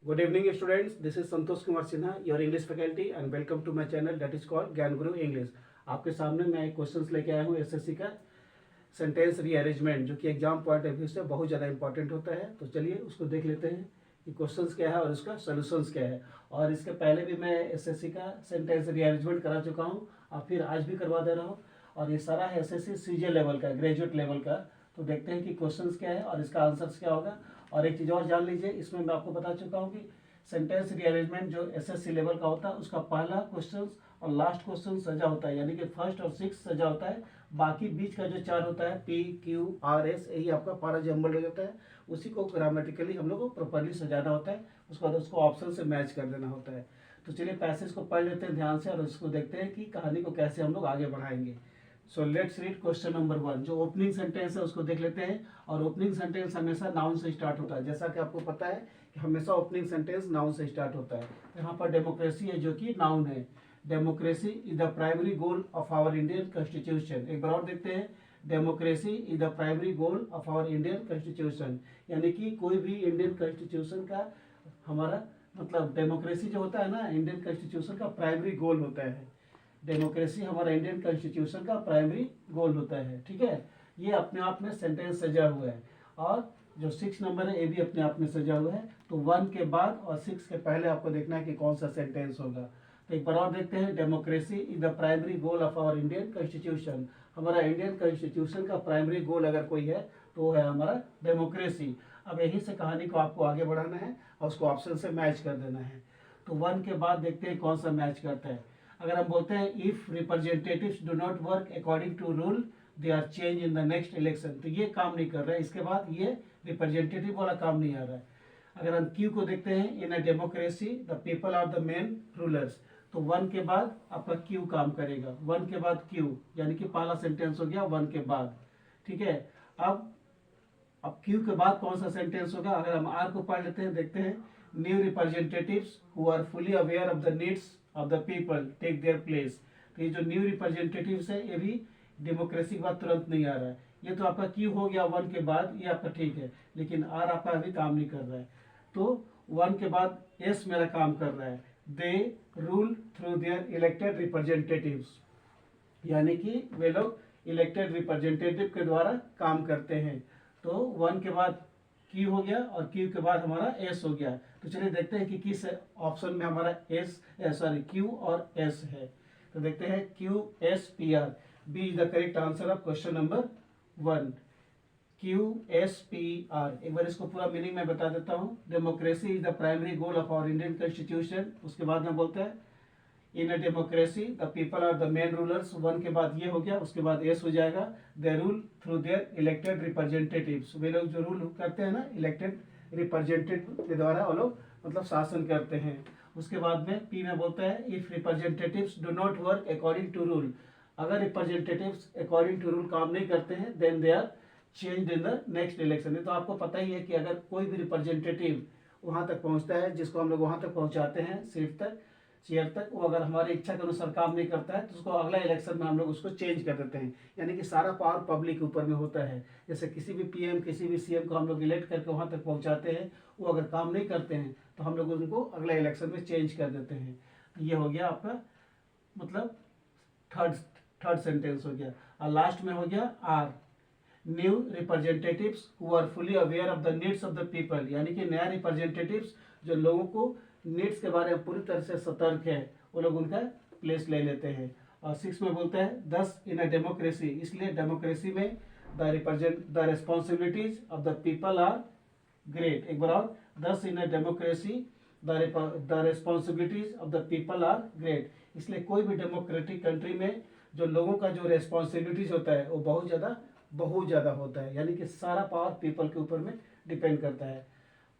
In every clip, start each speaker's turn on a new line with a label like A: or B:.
A: Good evening, students. This is Santosh Kumar Sinha, your English faculty, and welcome to my channel that is called ज्ञान गुरु English. आपके सामने मैं एक questions लेके आया हूँ एसएससी का सेंटेंस रीअरेंजमेंट, जो कि एग्जाम पॉइंट ऑफ व्यू से बहुत ज़्यादा इंपॉर्टेंट होता है। तो चलिए उसको देख लेते हैं कि क्वेश्चंस क्या है और उसका सोल्यूशंस क्या है। और इसके पहले भी मैं एसएससी का सेंटेंस रीअरेंजमेंट करा चुका हूँ और फिर आज भी करवा दे रहा हूँ। और ये सारा है एसएससी सीजे लेवल का, ग्रेजुएट लेवल का। तो देखते हैं कि क्वेश्चंस क्या है और इसका आंसर्स क्या होगा। और एक चीज़ और जान लीजिए, इसमें मैं आपको बता चुका हूँ कि सेंटेंस रीअरेंजमेंट जो एसएससी लेवल का होता है उसका पहला क्वेश्चन और लास्ट क्वेश्चन सजा होता है, यानी कि फर्स्ट और सिक्स सजा होता है। बाकी बीच का जो चार होता है पी क्यू आर एस, यही आपका पारा जम्बल हो जाता है। उसी को ग्रामेटिकली हम लोग को प्रॉपरली सजाना होता है, उसके बाद उसको ऑप्शन से मैच कर देना होता है। तो चलिए पैसेज को पढ़ लेते हैं ध्यान से और उसको देखते हैं कि कहानी को कैसे हम लोग आगे बढ़ाएंगे। So let's read question number 1। जो ओपनिंग सेंटेंस है उसको देख लेते हैं। और ओपनिंग सेंटेंस हमेशा नाउन से स्टार्ट होता है, जैसा कि आपको पता है कि हमेशा ओपनिंग सेंटेंस नाउन से स्टार्ट होता है। यहाँ पर डेमोक्रेसी है जो कि नाउन है। Democracy is the primary goal of our Indian constitution. एक बार और देखते हैं, democracy is the primary goal of our Indian constitution, यानी कि कोई भी इंडियन कॉन्स्टिट्यूशन का हमारा मतलब डेमोक्रेसी जो होता है ना, इंडियन कॉन्स्टिट्यूशन का प्राइमरी गोल होता है। डेमोक्रेसी हमारा इंडियन कॉन्स्टिट्यूशन का प्राइमरी गोल होता है, ठीक है। ये अपने आप में सेंटेंस सजा हुआ है। और जो 6 नंबर है ये भी अपने आप में सजा हुआ है। तो 1 के बाद और 6 के पहले आपको देखना है कि कौन सा सेंटेंस होगा। तो एक बार और देखते हैं, democracy is the primary goal of our Indian constitution. हमारा इंडियन कॉन्स्टिट्यूशन का प्राइमरी गोल अगर कोई है तो वो है हमारा डेमोक्रेसी। अब यहीं से कहानी को आपको आगे बढ़ाना है और उसको ऑप्शन से मैच कर देना है। तो 1 के बाद देखते हैं कौन सा मैच करता है। अगर हम बोलते हैं if representatives do not work according to rule they are change in the next election, तो ये काम नहीं कर रहा है। इसके बाद ये रिप्रेजेंटेटिव वाला काम नहीं आ रहा है। अगर हम क्यू को देखते हैं, in a democracy the people are the main rulers, तो 1 के बाद आपका क्यू काम करेगा। 1 के बाद क्यू, यानी कि पहला सेंटेंस हो गया 1 के बाद, ठीक है। अब क्यू के बाद कौन सा सेंटेंस होगा। अगर हम आर को पढ़ लेते हैं, देखते हैं, new representatives who are fully aware of the needs of the people take their place. तो ये जो न्यू रिप्रेजेंटेटिव्स है ये भी डेमोक्रेसी के बाद तुरंत नहीं आ रहा है। ये तो आपका क्यू हो गया 1 के बाद, ये आपका ठीक है, लेकिन आर आपका अभी काम नहीं कर रहा है। तो 1 के बाद एस मेरा काम कर रहा है, they rule through their elected representatives, यानी कि वे लोग इलेक्टेड रिप्रेजेंटेटिव के द्वारा काम करते हैं। तो 1 के बाद क्यू हो गया और क्यू के बाद हमारा एस हो गया। तो चलिए देखते हैं कि किस ऑप्शन में हमारा क्यू और एस है। तो देखते हैं Q S P R, B is the correct answer of question number 1, Q S P R. एक बार इसको पूरा मीनिंग में बता देता हूँ। Democracy is the primary goal of our Indian constitution. उसके बाद में बोलते हैं in a democracy the people are the main rulers. 1 के बाद ये हो गया, उसके बाद एस हो जाएगा, they rule through their elected representatives. वे लोग जो रूल करते हैं ना, इलेक्टेड रिप्रेजेंटेटिव के द्वारा वो लोग मतलब शासन करते हैं। उसके बाद में पी में बोलता है if representatives do not work according to rule. अगर रिप्रेजेंटेटिव्स अकॉर्डिंग टू रूल काम नहीं करते हैं then they are change in the next election. तो आपको पता ही है कि अगर कोई भी रिप्रेजेंटेटिव वहां तक पहुंचता है, जिसको हम लोग वहां तक पहुंचाते हैं सीट तक, चेयर तक, वो अगर हमारी इच्छा के अनुसार काम नहीं करता है तो उसको अगला इलेक्शन में हम लोग उसको चेंज कर देते हैं। यानी कि सारा पावर पब्लिक के ऊपर में होता है। जैसे किसी भी पीएम किसी भी सीएम को हम लोग इलेक्ट करके वहां तक पहुंचाते हैं, वो अगर काम नहीं करते हैं तो हम लोग उनको अगला इलेक्शन में चेंज कर देते हैं। ये हो गया आपका मतलब थर्ड सेंटेंस हो गया। और लास्ट में हो गया are, new representatives who are fully aware of the needs of the people, यानी कि नया रिप्रेजेंटेटिव्स जो लोगों को नीड्स के बारे में पूरी तरह से सतर्क है, वो लोग उनका प्लेस ले लेते हैं। और 6 में बोलता है दस इन अ डेमोक्रेसी, इसलिए डेमोक्रेसी में the responsibilities of the people are great. एक बार और, thus in a democracy the responsibilities of the people are great. इसलिए कोई भी डेमोक्रेटिक कंट्री में जो लोगों का जो रिस्पॉन्सिबिलिटीज होता है वो बहुत ज़्यादा होता है। यानी कि सारा पावर पीपल के ऊपर में डिपेंड करता है।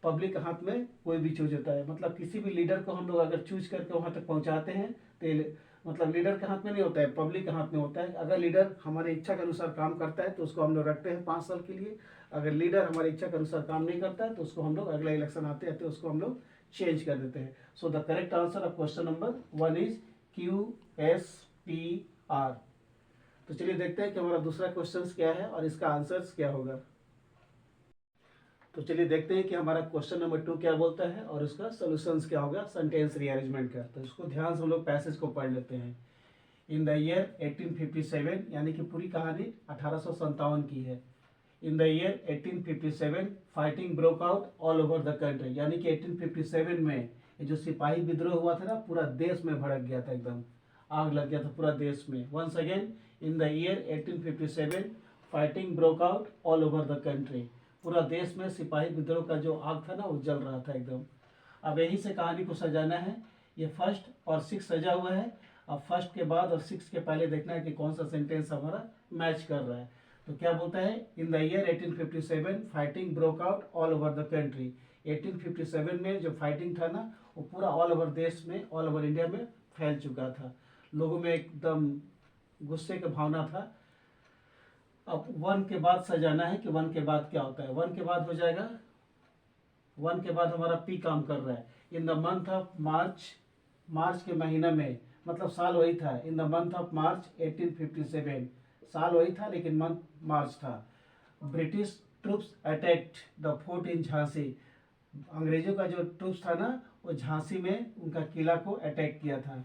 A: पब्लिक के हाथ में कोई भी चूज होता है, मतलब किसी भी लीडर को हम लोग अगर चूज करके वहां तक पहुंचाते हैं तो मतलब लीडर के हाथ में नहीं होता है, पब्लिक के हाथ में होता है। अगर लीडर हमारी इच्छा के अनुसार काम करता है तो उसको हम लोग रखते हैं 5 साल के लिए। अगर लीडर हमारी इच्छा के अनुसार काम नहीं करता है तो उसको हम लोग अगला इलेक्शन आते आते उसको हम लोग चेंज कर देते हैं। So the correct answer of question number 1 is Q S P are. तो चलिए देखते हैं कि हमारा दूसरा क्वेश्चन क्या है और इसका आंसर क्या होगा। तो चलिए देखते हैं कि हमारा क्वेश्चन नंबर 2 क्या बोलता है और उसका सोल्यूशंस क्या होगा सेंटेंस रीअरेंजमेंट का। तो इसको ध्यान से हम लोग पैसेज को पढ़ लेते हैं। इन द ईयर 1857, यानी कि पूरी कहानी 1857 की है। In the year 1857 fighting broke out all over the country, यानी कि 1857 में ये जो सिपाही विद्रोह हुआ था ना, पूरा देश में भड़क गया था, एकदम आग लग गया था पूरा देश में। Once again, in the year 1857 fighting broke out all over the country, पूरा देश में सिपाही विद्रोह का जो आग था ना वो जल रहा था एकदम। अब यही से कहानी को सजाना है। ये फर्स्ट और 6 सजा हुआ है। अब फर्स्ट के बाद और 6 के पहले देखना है कि कौन सा सेंटेंस हमारा मैच कर रहा है। तो क्या बोलता है, in the year 1857 fighting broke out all over the country. 1857 में जो फाइटिंग था ना वो पूरा ऑल ओवर देश में, ऑल ओवर इंडिया में फैल चुका था। लोगों में एकदम गुस्से की भावना था। अब 1 के बाद सजाना है कि 1 के बाद क्या होता है। 1 के बाद हो जाएगा, 1 के बाद हमारा पी काम कर रहा है। In the month of March, March के महीना में, मतलब साल वही था। In the month of March 1857, साल वही था लेकिन मंथ मार्च था। British troops attacked the fort in Jhansi, अंग्रेजों का जो ट्रूप्स था ना वो झांसी में उनका किला को अटैक किया था।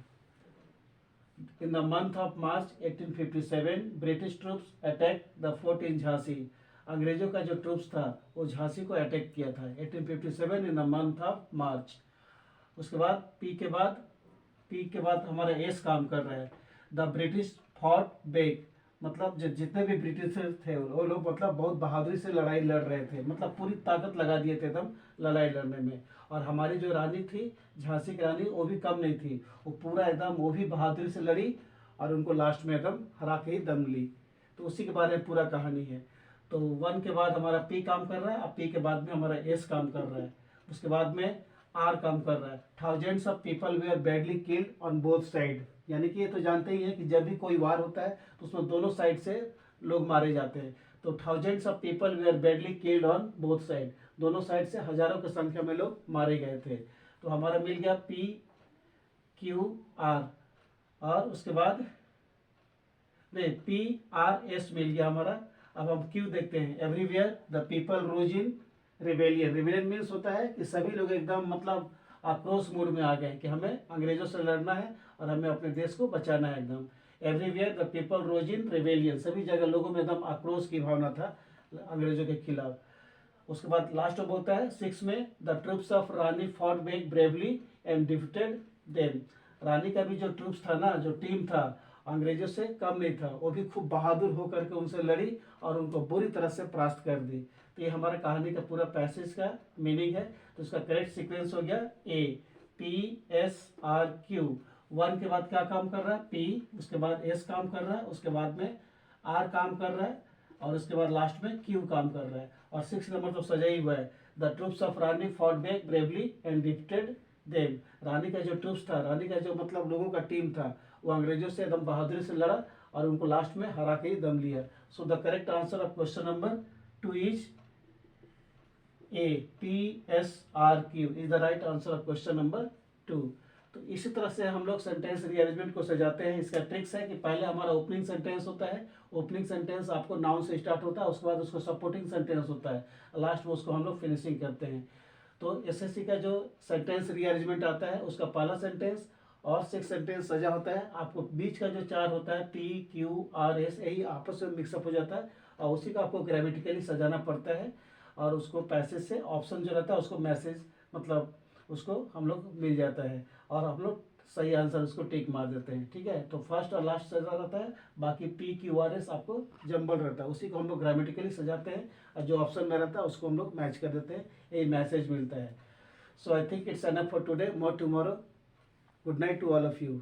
A: In the month of March 1857 British troops attacked the fort in Jhansi, अंग्रेजों का जो ट्रूप्स था वो झांसी को अटैक किया था 1857 इन द मंथ ऑफ मार्च। उसके बाद पी के बाद हमारा एस काम कर रहा है। द ब्रिटिश फॉट बैक, मतलब जितने भी ब्रिटिशर्स थे वो लोग मतलब बहुत बहादुरी से लड़ाई लड़ रहे थे, मतलब पूरी ताकत लगा दिए थे एकदम लड़ाई लड़ने में। और हमारी जो रानी थी, झांसी की रानी, वो भी कम नहीं थी, वो पूरा एकदम वो भी बहादुरी से लड़ी और उनको लास्ट में एकदम हरा के ही दम ली। तो उसी के बारे में पूरा कहानी है। तो 1 के बाद हमारा पी काम कर रहा है, अब पी के बाद में हमारा एस काम कर रहा है, उसके बाद में आर काम कर रहा है। Thousands of people they are badly killed on both side, यानी कि ये तो जानते ही हैं कि जब भी कोई वार होता है तो उसमें दोनों साइड से लोग मारे जाते हैं। तो thousands of people they are badly killed on both side, दोनों साइड से हजारों की संख्या में लोग मारे गए थे। तो हमारा मिल गया पी क्यू आर, और उसके बाद नहीं, पी आर एस मिल गया हमारा। अब हम क्यू देखते हैं। Everywhere the people rose in rebellion, rebellion means होता है कि सभी लोग एकदम मतलब आक्रोश मूड में आ गए कि हमें अंग्रेजों से लड़ना है और हमें अपने देश को बचाना है एकदम। Everywhere the people rose in rebellion, सभी जगह लोगों में एकदम आक्रोश की भावना था अंग्रेजों के खिलाफ। उसके बाद लास्ट में बोलता है 6 में, the troops of Rani fought back bravely and defeated them, Rani का भी जो ट्रूप्स था ना, जो टीम था, अंग्रेजों से कम नहीं था, वो भी खूब बहादुर होकर के उनसे लड़ी और उनको बुरी तरह से परास्त कर दी। तो ये हमारा कहानी का पूरा पैसेज का मीनिंग है। तो इसका करेक्ट सीक्वेंस हो गया ए, पी एस आर क्यू। 1 के बाद क्या काम कर रहा है, पी, उसके बाद एस काम कर रहा है, उसके बाद में आर काम कर रहा है और उसके बाद लास्ट में क्यू काम कर रहा है। और 6 नंबर तो सजा ही हुआ है। The troops of Rani fought back bravely and defeated them, Rani का जो ट्रूप्स था, रानी का जो मतलब लोगों का टीम था, वो अंग्रेजों से एकदम बहादुरी से लड़ा और उनको लास्ट में हरा के ही दम लिया। So the correct answer of question number 2 is a, P S R Q is the right answer of question number 2। तो इसी तरह से हम लोग सेंटेंस रीअरेंजमेंट को सजाते हैं। इसका ट्रिक्स है कि पहले हमारा ओपनिंग सेंटेंस होता है, ओपनिंग सेंटेंस आपको नाउन से स्टार्ट होता है, उसके बाद उसको सपोर्टिंग सेंटेंस होता है, लास्ट में उसको हम लोग फिनिशिंग करते हैं। तो एसएससी का जो सेंटेंस रीअरेंजमेंट आता है उसका पहला सेंटेंस और 6 सेंटेंस सजा होता है। आपको बीच का जो 4 होता है पी क्यू आर एस, यही आपस में मिक्सअप हो जाता है और उसी का आपको ग्रामेटिकली सजाना पड़ता है और उसको पैसेज से ऑप्शन जो रहता है उसको मैसेज मतलब उसको हम लोग मिल जाता है और हम लोग सही आंसर उसको टिक मार देते हैं। ठीक है, तो फर्स्ट और लास्ट सजा रहता है, बाकी पी क्यू आर एस आपको जंबल रहता है, उसी को हम लोग ग्रामेटिकली सजाते हैं और जो ऑप्शन में रहता है उसको हम लोग मैच कर देते हैं, यही मैसेज मिलता है। So I think it's enough for today, more tomorrow. Good night to all of you.